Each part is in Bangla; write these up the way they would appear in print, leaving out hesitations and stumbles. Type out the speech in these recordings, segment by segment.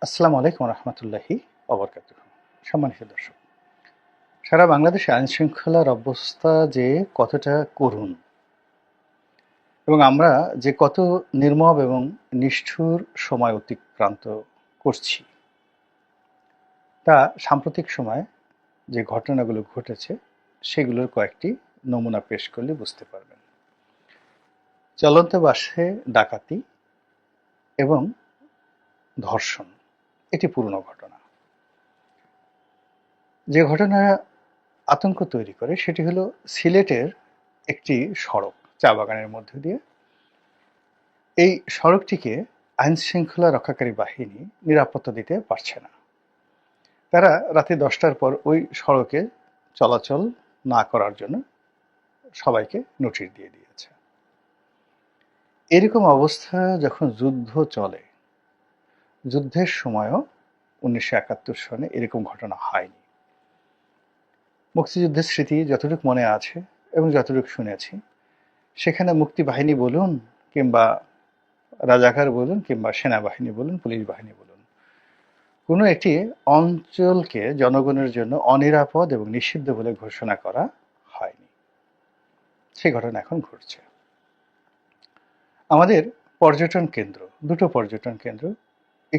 আসসালামু আলাইকুম রহমতুল্লাহি ওবরকাতুহ। সম্মানিত দর্শক, সারা বাংলাদেশে আইন শৃঙ্খলার অবস্থা যে কতটা করুণ এবং আমরা যে কত নির্মম এবং নিষ্ঠুর সময় অতিক্রান্ত করছি, তা সাম্প্রতিক সময়ে যে ঘটনাগুলো ঘটেছে সেগুলোর কয়েকটি নমুনা পেশ করলে বুঝতে পারবেন। চলন্ত বাসে ডাকাতি এবং ধর্ষণ, এটি পুরনো ঘটনা। যে ঘটনা আতঙ্ক তৈরি করে সেটি হলো সিলেটের একটি সড়ক, চা বাগানের মধ্য দিয়ে। এই সড়কটিকে আইন শৃঙ্খলা রক্ষাকারী বাহিনী নিরাপত্তা দিতে পারছে না। তারা রাতে 10টার পর ওই সড়কে চলাচল না করার জন্য সবাইকে নোটিশ দিয়ে দিয়েছে। এরকম অবস্থা যখন যুদ্ধ চলে, যুদ্ধের সময়ও 1971 সনে এরকম ঘটনা হয়নি। মুক্তিযুদ্ধের স্মৃতি যতটুকু মনে আছে এবং যতটুকু শুনেছি, সেখানে মুক্তিবাহিনী বলুন কিংবা রাজাকার বলুন কিংবা সেনাবাহিনী বলুন, পুলিশ বাহিনী বলুন, কোনো একটি অঞ্চলকে জনগণের জন্য অনিরাপদ এবং নিষিদ্ধ বলে ঘোষণা করা হয়নি। সেই ঘটনা এখন ঘটছে। আমাদের পর্যটন কেন্দ্র, দুটো পর্যটন কেন্দ্র,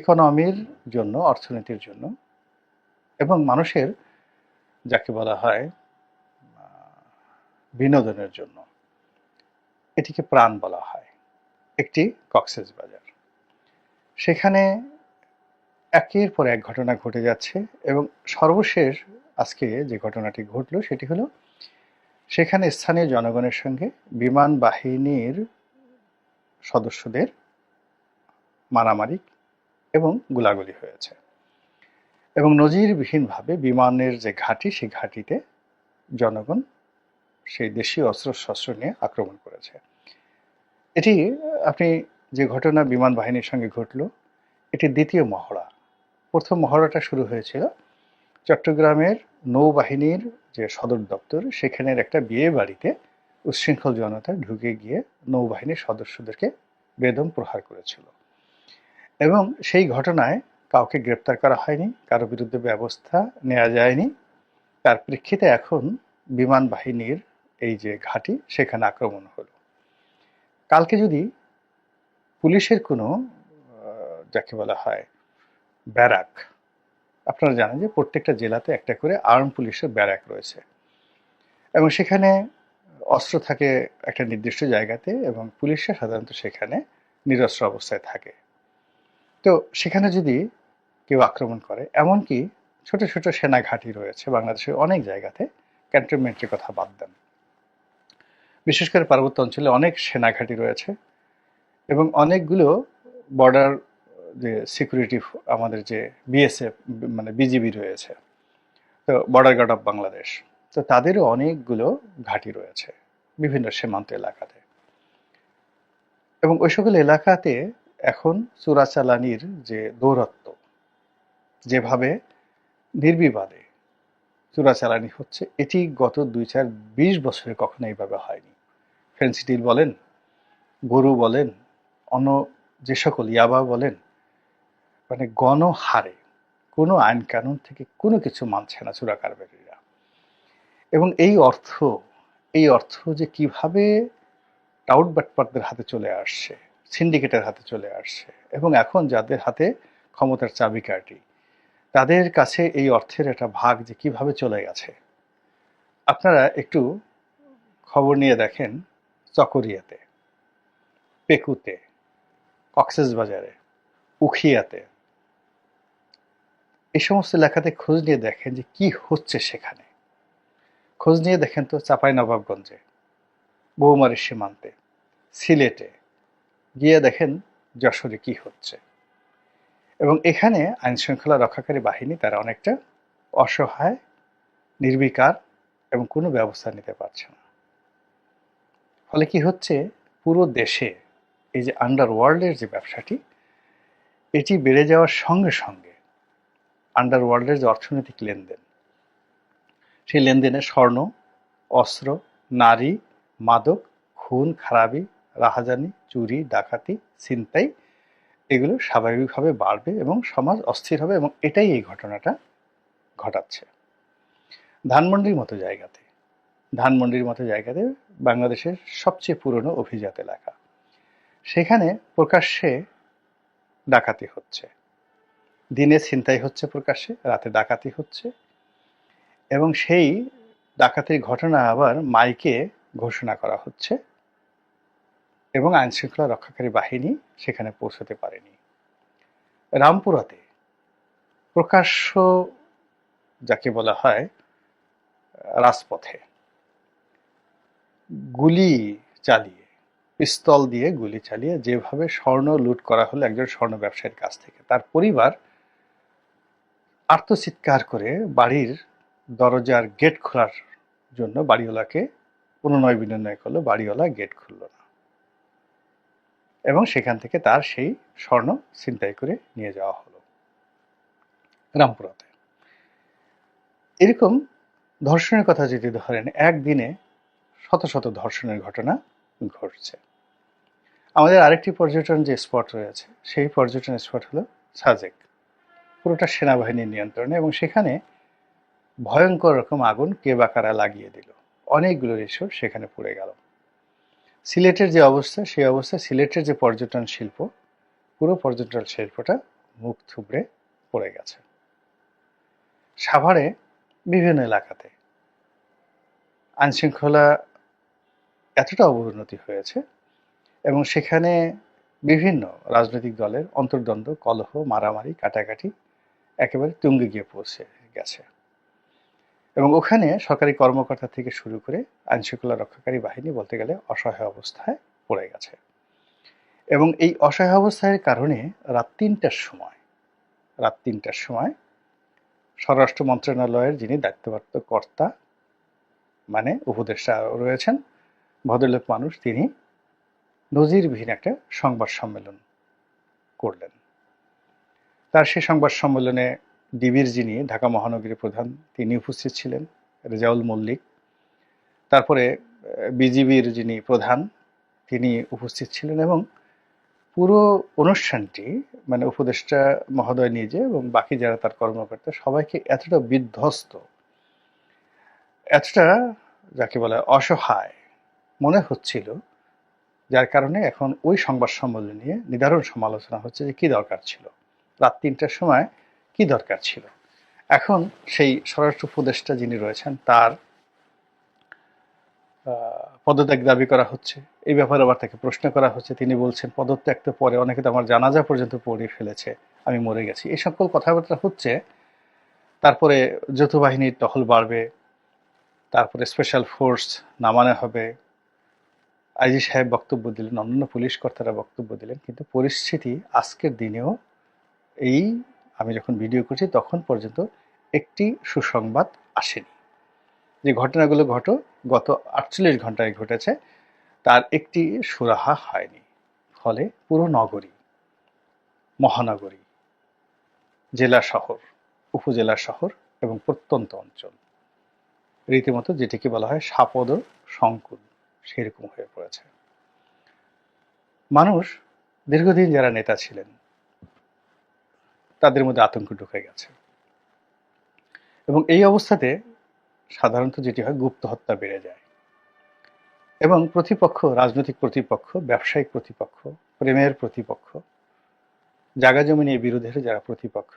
ইকোনমির জন্য, অর্থনীতির জন্য এবং মানুষের যাকে বলা হয় বিনোদনের জন্য, এটিকে প্রাণ বলা হয়, একটি কক্সবাজার। সেখানে একের পর এক ঘটনা ঘটে যাচ্ছে এবং সর্বশেষ আজকে যে ঘটনাটি ঘটল সেটি হলো সেখানে স্থানীয় জনগণের সঙ্গে বিমান বাহিনীর সদস্যদের মারামারি এবং গোলাগুলি হয়েছে এবং নজিরবিহীনভাবে বিমানের যে ঘাঁটি, সেই ঘাঁটিতে জনগণ সেই দেশীয় অস্ত্রশস্ত্র নিয়ে আক্রমণ করেছে। এটি আপনি যে ঘটনা বিমান বাহিনীর সঙ্গে ঘটল, এটি দ্বিতীয় মহড়া। প্রথম মহড়াটা শুরু হয়েছিল চট্টগ্রামের নৌবাহিনীর যে সদর দপ্তর, সেখানের একটা বিয়ে বাড়িতে উচ্ছৃঙ্খল জনতা ঢুকে গিয়ে নৌবাহিনীর সদস্যদেরকে বেদম প্রহার করেছিল এবং সেই ঘটনায় কাউকে গ্রেপ্তার করা হয়নি, কারো বিরুদ্ধে ব্যবস্থা নেওয়া যায়নি। তার প্রেক্ষিতে এখন বিমান বাহিনীর এই যে ঘাঁটি, সেখানে আক্রমণ হলো। কালকে যদি পুলিশের কোনো যাকে বলা হয় ব্যারাক, আপনারা জানেন যে প্রত্যেকটা জেলাতে একটা করে আর্ম পুলিশের ব্যারাক রয়েছে এবং সেখানে অস্ত্র থাকে একটা নির্দিষ্ট জায়গাতে এবং পুলিশরা সাধারণত সেখানে নিরস্ত্র অবস্থায় থাকে। তো সেখানে যদি কেউ আক্রমণ করে, এমনকি ছোট ছোট সেনা ঘাঁটি রয়েছে বাংলাদেশের অনেক জায়গাতে, ক্যান্টনমেন্টের কথা বাদ দেন, বিশেষ করে পার্বত্য অঞ্চলে অনেক সেনা ঘাঁটি রয়েছে এবং অনেকগুলো বর্ডার যে সিকিউরিটি, আমাদের যে বিএসএফ মানে বিজিবি রয়েছে, তো বর্ডার গার্ড অফ বাংলাদেশ, তো তাদেরও অনেকগুলো ঘাঁটি রয়েছে বিভিন্ন সীমান্ত এলাকাতে এবং ওই সকল এলাকাতে এখন চোরাচালানির যে দৌরাত্ম্য, যেভাবে নির্বিবাদে চোরাচালানি হচ্ছে, এটি গত 2-4-20 বছরে কখনো এইভাবে হয়নি। ফেন্সিডিল বলেন, গরু বলেন, অন্য যে সকল ইয়াবা বলেন, মানে গণহারে কোনো আইন কানুন থেকে কোনো কিছু মানছে না চোরা কারবারিরা। এবং এই অর্থ যে কিভাবে টাউট বাটপারদের হাতে চলে আসছে, সিন্ডিকেটের হাতে চলে আসছে এবং এখন যাদের হাতে ক্ষমতার চাবিকাঠি, তাদের কাছে এই অর্থের একটা ভাগ যে কিভাবে চলে গেছে, আপনারা একটু খবর নিয়ে দেখেন। চকরিয়াতে, পেকুতে, কক্সবাজারে, উখিয়াতে, এই সমস্ত এলাকাতে খোঁজ নিয়ে দেখেন যে কি হচ্ছে সেখানে। খোঁজ নিয়ে দেখেন তো চাঁপাইনবাবগঞ্জে, বৌমারীর সীমান্তে, সিলেটে গিয়ে দেখেন যশোরে কি হচ্ছে। এবং এখানে আইন শৃঙ্খলা রক্ষাকারী বাহিনী তারা অনেকটা অসহায়, নির্বিকার এবং কোনো ব্যবস্থা নিতে পারছে না। ফলে কি হচ্ছে, পুরো দেশে এই যে আন্ডারওয়ার্ল্ডের যে ব্যবসাটি, এটি বেড়ে যাওয়ার সঙ্গে সঙ্গে আন্ডারওয়ার্ল্ডের যে অর্থনৈতিক লেনদেন, সেই লেনদেনে স্বর্ণ, অস্ত্র, নারী, মাদক, খুন খারাপি, রাহাজানি, চুরি, ডাকাতি, ছিনতাই, এগুলো স্বাভাবিকভাবে বাড়বে এবং সমাজ অস্থির হবে, এবং এটাই এই ঘটনাটা ঘটাচ্ছে। ধানমন্ডির মতো জায়গাতে বাংলাদেশের সবচেয়ে পুরনো অভিজাত এলাকা, সেখানে প্রকাশ্যে ডাকাতি হচ্ছে, দিনে ছিনতাই হচ্ছে, প্রকাশ্যে রাতে ডাকাতি হচ্ছে, এবং সেই ডাকাতির ঘটনা আবার মাইকে ঘোষণা করা হচ্ছে, এবং আইনশৃঙ্খলা রক্ষাকারী বাহিনী সেখানে পৌঁছতে পারেনি। রামপুরাতে প্রকাশ্য, যাকে বলা হয় রাজপথে, গুলি চালিয়ে, পিস্তল দিয়ে গুলি চালিয়ে যেভাবে স্বর্ণ লুট করা হলো একজন স্বর্ণ ব্যবসায়ীর কাছ থেকে, তার পরিবার আর্তচিৎকার করে বাড়ির দরজার গেট খোলার জন্য বাড়িওয়ালাকে অনুনয় বিনয় করলো, বাড়িওয়ালা গেট খুলল না, এবং সেখান থেকে তার সেই স্বর্ণ ছিনতাই করে নিয়ে যাওয়া হলো রামপুরাতে। এরকম ধর্ষণের কথা যদি ধরেন, একদিনে শত শত ধর্ষণের ঘটনা ঘটছে। আমাদের আরেকটি পর্যটন যে স্পট রয়েছে, সেই পর্যটন স্পট হলো সাজেক, পুরোটা সেনাবাহিনীর নিয়ন্ত্রণে, এবং সেখানে ভয়ঙ্কর রকম আগুন কে বা কারা লাগিয়ে দিল, অনেকগুলো রিসোর্ট সেখানে পুড়ে গেল। সিলেটের যে অবস্থা, সেই অবস্থা সিলেটের যে পর্যটন শিল্প, পুরো পর্যটন শিল্পটা মুখ থুবড়ে পড়ে গেছে। সাভারে বিভিন্ন এলাকাতে আইনশৃঙ্খলা এতটা অবনতি হয়েছে, এবং সেখানে বিভিন্ন রাজনৈতিক দলের অন্তর্দ্বন্দ্ব, কলহ, মারামারি, কাটাকাটি একেবারে তুঙ্গে গিয়ে পৌঁছে গেছে, এবং ওখানে সরকারি কর্মকর্তা থেকে শুরু করে আইনশৃঙ্খলা রক্ষাকারী বাহিনী বলতে গেলে অসহায় অবস্থায় পড়ে গেছে। এবং এই অসহায় অবস্থার কারণে রাত ৩টার সময় স্বরাষ্ট্র মন্ত্রণালয়ের যিনি দায়িত্বপ্রাপ্ত কর্তা, মানে উপদেষ্টা রয়েছেন, ভদ্রলোক মানুষ, তিনি নজিরবিহীন একটা সংবাদ সম্মেলন করলেন। তার সেই সংবাদ সম্মেলনে ডিবির যিনি ঢাকা মহানগরীর প্রধান, তিনি উপস্থিত ছিলেন, রেজাউল মল্লিক। তারপরে বিজিবির যিনি প্রধান, তিনি উপস্থিত ছিলেন, এবং পুরো অনুষ্ঠানটি, মানে উপদেষ্টা মহোদয় নিজে এবং বাকি যারা তার কর্মকর্তা, সবাইকে এতটা বিধ্বস্ত, এতটা যাকে বলে অসহায় মনে হচ্ছিল, যার কারণে এখন ওই সংবাদ সম্মেলন নিয়ে নিদারুণ সমালোচনা হচ্ছে যে কি দরকার ছিল, রাত ৩টার সময় কি দরকার ছিল। এখন সেই স্বরাষ্ট্র উপদেষ্টা যিনি রয়েছেন, তার পদত্যাগ দাবি করা হচ্ছে। এই ব্যাপারে আবার তাকে প্রশ্ন করা হচ্ছে, তিনি বলছেন পদত্যাগ তো পরে, অনেকে তো আমার জানাজা পর্যন্ত পড়ে ফেলেছে, আমি মরে গেছি, এই সকল কথাবার্তা হচ্ছে। তারপরে যৌথ বাহিনীর টহল বাড়বে, তারপরে স্পেশাল ফোর্স নামানো হবে, আইজি সাহেব বক্তব্য দিলেন, অন্যান্য পুলিশ কর্তারা বক্তব্য দিলেন, কিন্তু পরিস্থিতি আজকের দিনেও, এই আমি যখন ভিডিও করছি তখন পর্যন্ত একটি সুসংবাদ আসেনি। যে ঘটনাগুলো গত 48 ঘন্টায় ঘটেছে, তার একটি সুরাহা হয়নি। ফলে পুরো নগরী, মহানগরী, জেলা শহর, উপজেলা শহর এবং প্রত্যন্ত অঞ্চল রীতিমতো যেটিকে বলা হয় সাপদ সংকুল, সেরকম হয়ে পড়েছে। মানুষ, দীর্ঘদিন যারা নেতা ছিলেন, তাদের মধ্যে আতঙ্ক ঢুকে গেছে, এবং এই অবস্থাতে সাধারণত যেটি হয়, গুপ্ত হত্যা বেড়ে যায়, এবং প্রতিপক্ষ, রাজনৈতিক প্রতিপক্ষ, ব্যবসায়িক প্রতিপক্ষ, প্রেমের প্রতিপক্ষ, জায়গা জমি নিয়ে বিরোধের যারা প্রতিপক্ষ,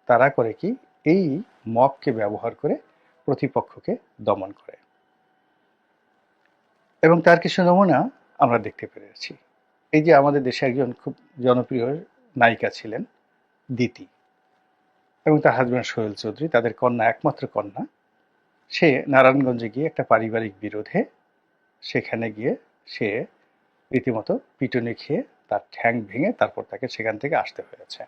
তারা করে কি, এই মবকে ব্যবহার করে প্রতিপক্ষকে দমন করে। এবং তার কিছু নমুনা আমরা দেখতে পেরেছি। এই যে আমাদের দেশে একজন খুব জনপ্রিয় নায়িকা ছিলেন দিতি, এবং তার হাজব্যান্ড সোহেল চৌধুরী, তাদের কন্যা, একমাত্র কন্যা, সে নারায়ণগঞ্জে গিয়ে একটা পারিবারিক বিরোধে, সেখানে গিয়ে সে রীতিমতো পিটুনি খেয়ে তার ঠ্যাং ভেঙে তারপর তাকে সেখান থেকে আসতে হয়েছে।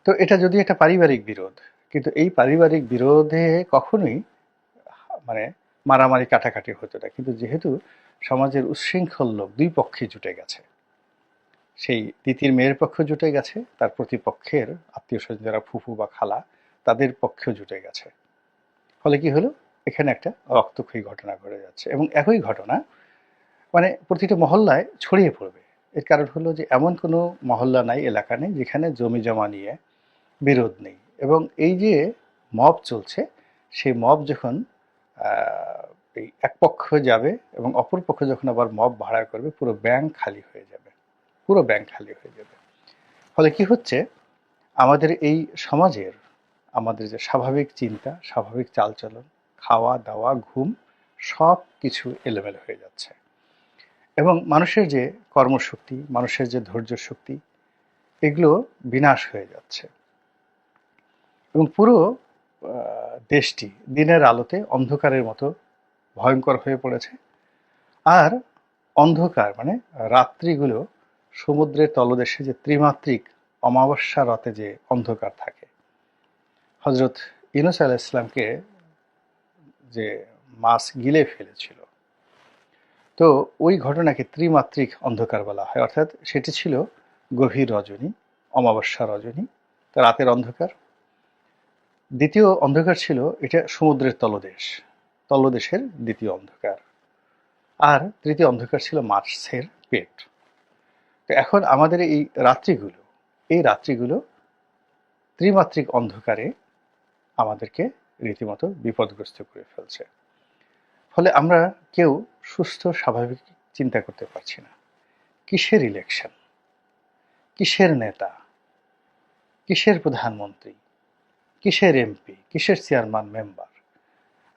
তো এটা যদি একটা পারিবারিক বিরোধ, কিন্তু এই পারিবারিক বিরোধে কখনোই মানে মারামারি কাটাকাটি হতো না, কিন্তু যেহেতু সমাজের উচ্ছৃঙ্খল লোক দুই পক্ষে জুটে গেছে, সেই দিতির মেয়ের পক্ষ জুটে গেছে, তার প্রতিপক্ষের আত্মীয় স্বজন যারা ফুফু বা খালা, তাদের পক্ষেও জুটে গেছে। ফলে কি হলো, এখানে একটা রক্তক্ষয়ী ঘটনা ঘটে যাচ্ছে, এবং একই ঘটনা মানে প্রতিটা মহল্লায় ছড়িয়ে পড়বে, এর কারণ হলো যে এমন কোনো মহল্লা নাই, এলাকা নেই যেখানে জমি জমা নিয়ে বিরোধ নেই। এবং এই যে মব চলছে, সেই মব যখন এই এক পক্ষ যাবে এবং অপর পক্ষ যখন আবার মব ভাড়া করবে, পুরো ব্যাংক খালি হয়ে যাবে, পুরো ব্যাংক খালি হয়ে যাবে। ফলে কি হচ্ছে, আমাদের এই সমাজের আমাদের যে স্বাভাবিক চিন্তা, স্বাভাবিক চালচলন, খাওয়া দাওয়া, ঘুম, সব কিছু এলোমেলো হয়ে যাচ্ছে। এবং মানুষের যে কর্মশক্তি, মানুষের যে ধৈর্য শক্তি, এগুলো বিনাশ হয়ে যাচ্ছে। এবং পুরো দেশটি দিনের আলোতে অন্ধকারের মতো ভয়ঙ্কর হয়ে পড়েছে। আর অন্ধকার মানে রাত্রিগুলো সমুদ্রের তলদেশে যে ত্রিমাত্রিক অমাবস্যা রাতে যে অন্ধকার থাকে, হজরত ইউনূস আলাইহিস সালামকে যে মাছ গিলে ফেলেছিল, তো ওই ঘটনাকে ত্রিমাত্রিক অন্ধকার বলা হয়। অর্থাৎ সেটি ছিল গভীর রজনী, অমাবস্যা রজনী, রাতের অন্ধকার। দ্বিতীয় অন্ধকার ছিল এটা সমুদ্রের তলদেশের দ্বিতীয় অন্ধকার। আর তৃতীয় অন্ধকার ছিল মাছের পেট। তো এখন আমাদের এই রাত্রিগুলো ত্রিমাত্রিক অন্ধকারে আমাদেরকে রীতিমতো বিপদগ্রস্ত করে ফেলছে। ফলে আমরা কেউ সুস্থ স্বাভাবিক চিন্তা করতে পারছি না। কিসের ইলেকশন, কিসের নেতা, কিসের প্রধানমন্ত্রী, কিসের এমপি, কিসের চেয়ারম্যান মেম্বার,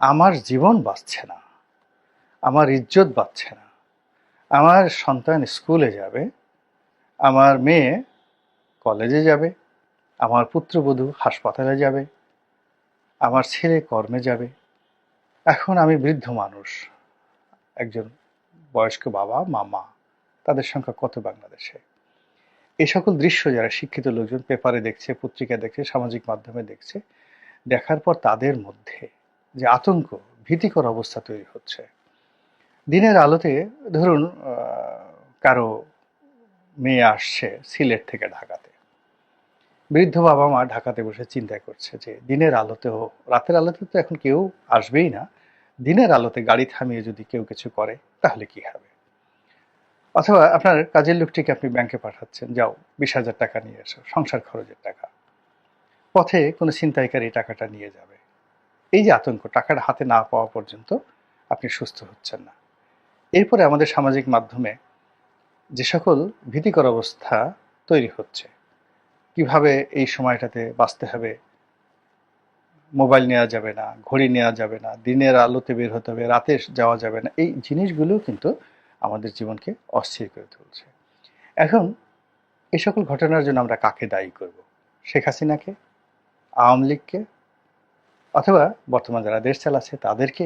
আমার জীবন বাঁচছে না, আমার ইজ্জত বাঁচছে না, আমার সন্তান স্কুলে যাবে, আমার মেয়ে কলেজে যাবে, আমার পুত্রবধূ হাসপাতালে যাবে, আমার ছেলে কর্মে যাবে। এখন আমি বৃদ্ধ মানুষ, একজন বয়স্ক বাবা মামা, তাদের সংখ্যা কত বাংলাদেশে? এই সকল দৃশ্য যারা শিক্ষিত লোকজন পেপারে দেখছে, পত্রিকা দেখছে, সামাজিক মাধ্যমে দেখছে, দেখার পর তাদের মধ্যে যে আতঙ্ক, ভীতিকর অবস্থা তৈরি হচ্ছে। দিনের আলোতে ধরুন কারো মেয়ে আসছে সিলেট থেকে ঢাকাতে, বৃদ্ধ বাবা মা ঢাকাতে বসে চিন্তা করছে যে দিনের আলোতেও, রাতের আলোতে তো এখন কেউ আসবেই না, দিনের আলোতে গাড়ি থামিয়ে যদি কেউ কিছু করে তাহলে কি হবে? অথবা আপনার কাজের লোকটিকে আপনি ব্যাংকে পাঠাচ্ছেন, যাও 20,000 টাকা নিয়ে এসো, সংসার খরচের টাকা। পথে কোনো ছিনতাইকারী টাকাটা নিয়ে যাবে। এই যে আতঙ্ক, টাকাটা হাতে না পাওয়া পর্যন্ত আপনি সুস্থ হচ্ছেন না। এরপরে আমাদের সামাজিক মাধ্যমে যে সকল ভীতিকর অবস্থা তৈরি হচ্ছে, কিভাবে এই সময়টাতে বাঁচতে হবে, মোবাইল নেওয়া যাবে না, ঘড়ি নেওয়া যাবে না, দিনের আলোতে বের হতে হবে, রাতে যাওয়া যাবে না, এই জিনিসগুলো কিন্তু আমাদের জীবনকে অস্থির করে তুলছে। এখন এই সকল ঘটনার জন্য আমরা কাকে দায়ী করব? শেখ হাসিনাকে, আওয়ামী লীগকে, অথবা বর্তমান যারা দেশ চালাচ্ছে তাদেরকে,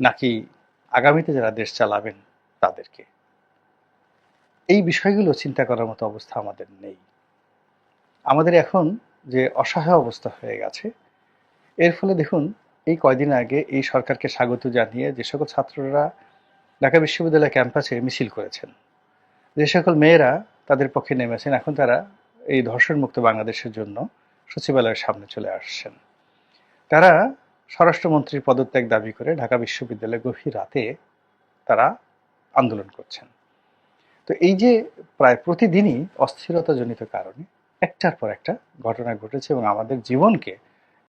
নাকি আগামীতে যারা দেশ চালাবেন তাদেরকে? এই বিষয়গুলো চিন্তা করার মতো অবস্থা আমাদের নেই। আমাদের এখন যে অসহায় অবস্থা হয়ে গেছে, এর ফলে দেখুন এই কয়দিন আগে এই সরকারকে স্বাগত জানিয়ে যে সকল ছাত্ররা ঢাকা বিশ্ববিদ্যালয় ক্যাম্পাসে মিছিল করেছেন, যে সকল মেয়েরা তাদের পক্ষে নেমেছেন, এখন তারা এই ধর্ষণমুক্ত বাংলাদেশের জন্য সচিবালয়ের সামনে চলে আসছেন। তারা স্বরাষ্ট্রমন্ত্রীর পদত্যাগ দাবি করে ঢাকা বিশ্ববিদ্যালয়ে গভীর রাতে তারা আন্দোলন করছেন। তো এই যে প্রায় প্রতিদিনই অস্থিরতাজনিত কারণে একটার পর একটা ঘটনা ঘটেছে এবং আমাদের জীবনকে